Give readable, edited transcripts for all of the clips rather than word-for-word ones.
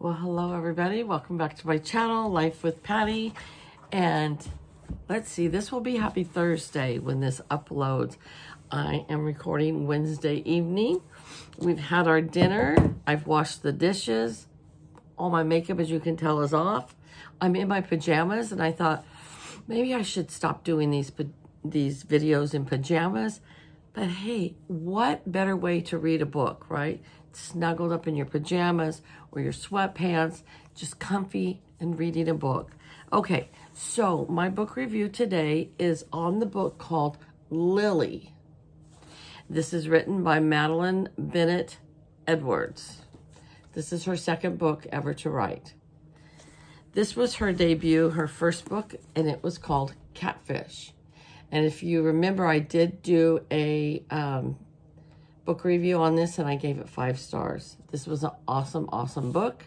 Well, hello everybody. Welcome back to my channel, Life with Patty. And let's see, this will be Happy Thursday when this uploads. I am recording Wednesday evening. We've had our dinner. I've washed the dishes. All my makeup, as you can tell, is off. I'm in my pajamas, and I thought maybe I should stop doing these videos in pajamas. But hey, what better way to read a book, right? Snuggled up in your pajamas or your sweatpants, just comfy and reading a book. Okay, so my book review today is on the book called Lilly. This is written by Madelyn Bennett Edwards. This is her second book ever to write. This was her debut, her first book, and it was called Catfish. And if you remember, I did do a book review on this, and I gave it 5 stars. This was an awesome, awesome book.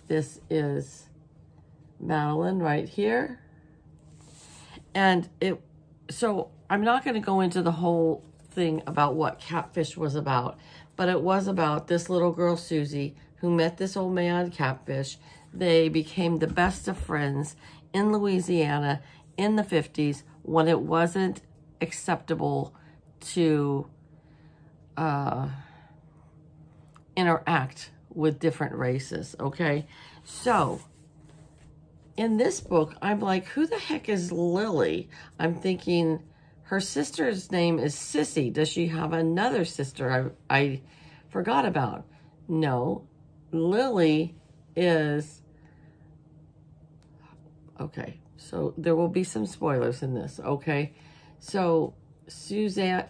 This is Madelyn right here. And so I'm not going to go into the whole thing about what Catfish was about, but it was about this little girl, Susie, who met this old man, Catfish. They became the best of friends in Louisiana in the 50s when it wasn't acceptable to interact with different races, okay? So, in this book, I'm like, who the heck is Lilly? I'm thinking her sister's name is Sissy. Does she have another sister I forgot about? No, Lilly is... Okay, so there will be some spoilers in this, okay? So, Susanna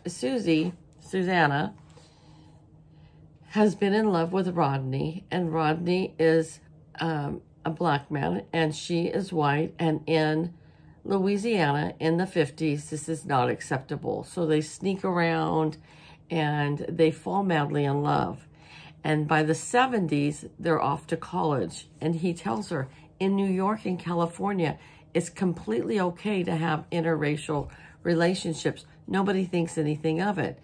has been in love with Rodney, and Rodney is a black man, and she is white, and in Louisiana in the 50s, this is not acceptable. So they sneak around, and they fall madly in love. And by the 70s, they're off to college, and he tells her, in New York and California, it's completely okay to have interracial relationships. Nobody thinks anything of it.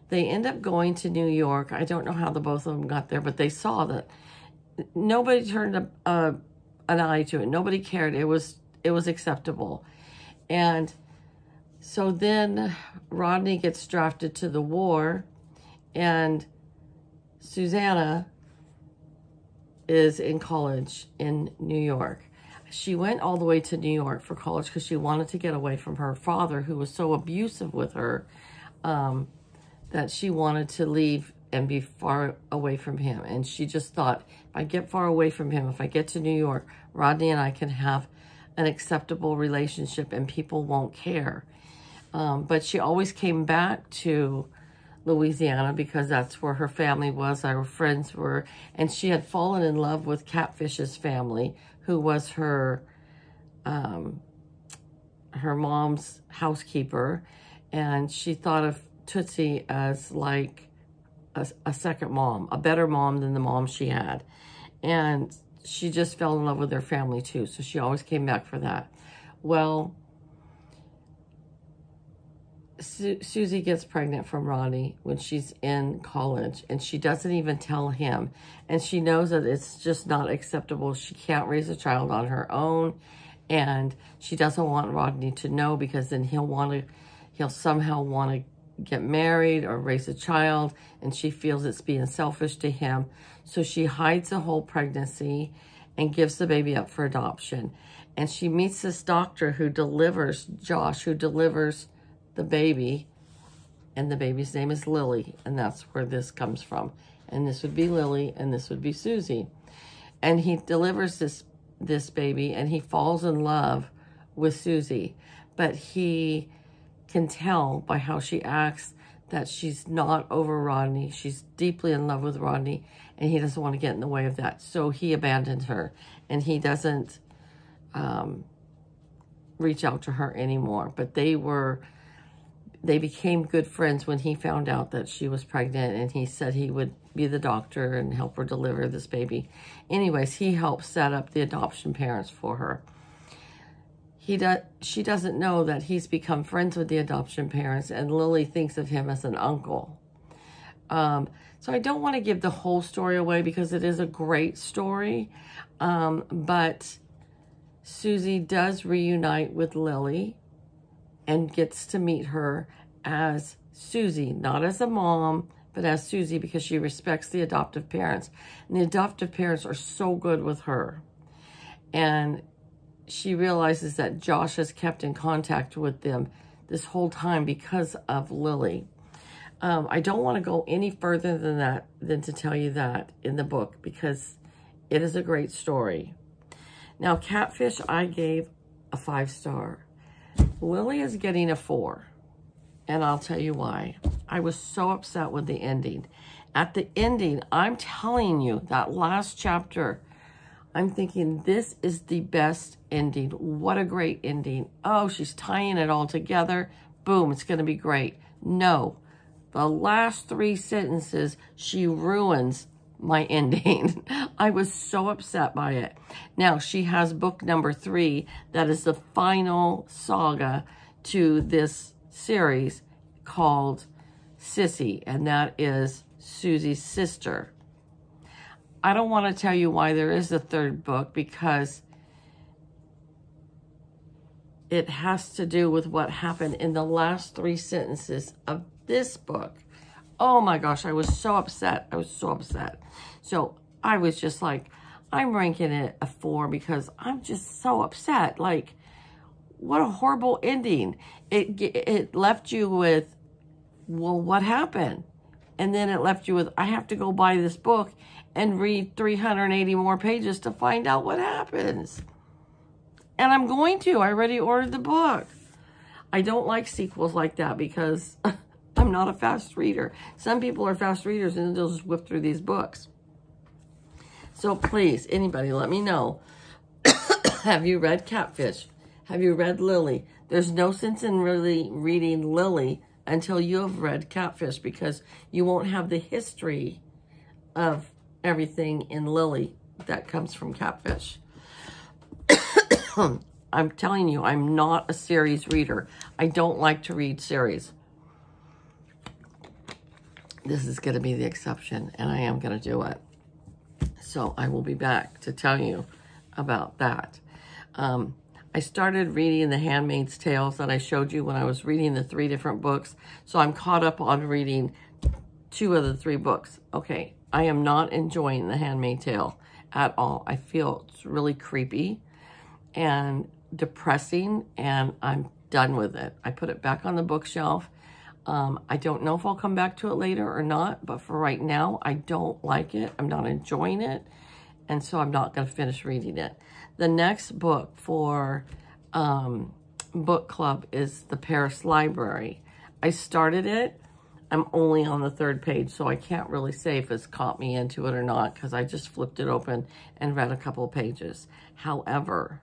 They end up going to New York. I don't know how the both of them got there, but they saw that nobody turned an eye to it. Nobody cared. It was acceptable. And so then Rodney gets drafted to the war, and Susanna is in college in New York. She went all the way to New York for college because she wanted to get away from her father, who was so abusive with her, that she wanted to leave and be far away from him. And she just thought, if I get far away from him, if I get to New York, Rodney and I can have an acceptable relationship and people won't care. But she always came back to Louisiana because that's where her family was, our friends were, and she had fallen in love with Catfish's family, who was her mom's housekeeper, and she thought of Tootsie as like a second mom, a better mom than the mom she had, and she just fell in love with their family too, so she always came back for that. Well, Susie gets pregnant from Rodney when she's in college, and she doesn't even tell him. And she knows that it's just not acceptable. She can't raise a child on her own, and she doesn't want Rodney to know because then he'll somehow want to get married or raise a child, and she feels it's being selfish to him. So she hides the whole pregnancy and gives the baby up for adoption. And she meets this doctor who delivers, Josh, who delivers the baby, and the baby's name is Lilly, and that's where this comes from. And this would be Lilly, and this would be Susie. And he delivers this baby, and he falls in love with Susie, but he can tell by how she acts that she's not over Rodney. She's deeply in love with Rodney, and he doesn't want to get in the way of that. So he abandoned her, and he doesn't reach out to her anymore. But they became good friends when he found out that she was pregnant, and he said he would be the doctor and help her deliver this baby. Anyways, he helped set up the adoption parents for her. She doesn't know that he's become friends with the adoption parents, and Lilly thinks of him as an uncle. So I don't want to give the whole story away because it is a great story. But Susie does reunite with Lilly and gets to meet her as Susie, not as a mom, but as Susie, because she respects the adoptive parents. And the adoptive parents are so good with her. And she realizes that Josh has kept in contact with them this whole time because of Lilly. I don't want to go any further than that, than to tell you that in the book, because it is a great story. Now, Catfish, I gave a 5-star. Lilly is getting a 4. And I'll tell you why. I was so upset with the ending. At the ending, I'm telling you, that last chapter, I'm thinking, this is the best ending. What a great ending. Oh, she's tying it all together. Boom, it's going to be great. No, the last 3 sentences, she ruins my ending. I was so upset by it. Now, she has book number 3. That is the final saga to this series called Sissy, and that is Susie's sister. I don't want to tell you why there is a 3rd book, because it has to do with what happened in the last 3 sentences of this book. Oh my gosh, I was so upset. I was so upset. So I was just like, I'm ranking it a 4 because I'm just so upset. Like, what a horrible ending. It left you with, well, what happened? And then it left you with, I have to go buy this book and read 380 more pages to find out what happens. And I'm going to. I already ordered the book. I don't like sequels like that because I'm not a fast reader. Some people are fast readers and they'll just whip through these books. So please, anybody, let me know. Have you read Catfish? Have you read Lilly? There's no sense in really reading Lilly until you have read Catfish, because you won't have the history of everything in Lilly that comes from Catfish. I'm telling you, I'm not a series reader. I don't like to read series. This is going to be the exception, and I am going to do it. So I will be back to tell you about that. I started reading The Handmaid's Tales that I showed you when I was reading the 3 different books. So I'm caught up on reading 2 of the 3 books. Okay, I am not enjoying The Handmaid's Tale at all. I feel it's really creepy and depressing, and I'm done with it. I put it back on the bookshelf. I don't know if I'll come back to it later or not, but for right now, I don't like it. I'm not enjoying it, and so I'm not going to finish reading it. The next book for book club is The Paris Library. I started it. I'm only on the 3rd page, so I can't really say if it's caught me into it or not, because I just flipped it open and read a couple of pages. However,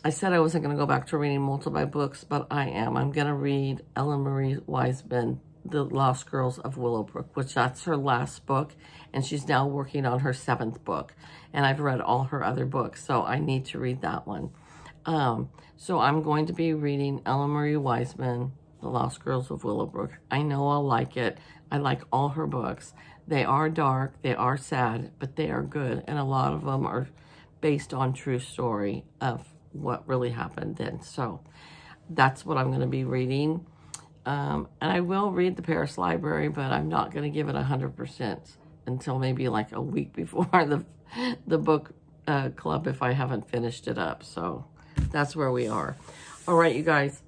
I said I wasn't going to go back to reading multiple books, but I am. I'm going to read Ellen Marie Wiseman, The Lost Girls of Willowbrook, which that's her last book, and she's now working on her 7th book. And I've read all her other books, so I need to read that one. So I'm going to be reading Ellen Marie Wiseman, The Lost Girls of Willowbrook. I know I'll like it. I like all her books. They are dark, they are sad, but they are good, and a lot of them are based on true story of what really happened then. So that's what I'm going to be reading. And I will read The Paris Library, but I'm not going to give it 100% until maybe like a week before the book club if I haven't finished it up. So that's where we are. All right, you guys.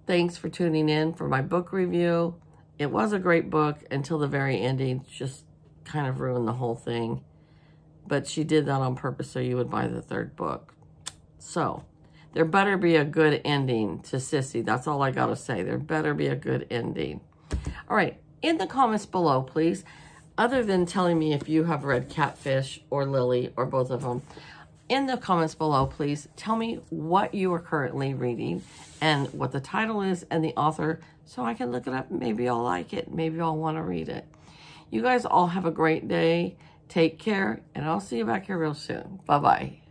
Thanks for tuning in for my book review. It was a great book until the very ending. Just kind of ruined the whole thing. But she did that on purpose so you would buy the 3rd book. So, there better be a good ending to Sissy. That's all I got to say. There better be a good ending. All right. In the comments below, please, other than telling me if you have read Catfish or Lilly or both of them, in the comments below, please tell me what you are currently reading and what the title is and the author so I can look it up. Maybe I'll like it. Maybe I'll want to read it. You guys all have a great day. Take care, and I'll see you back here real soon. Bye-bye.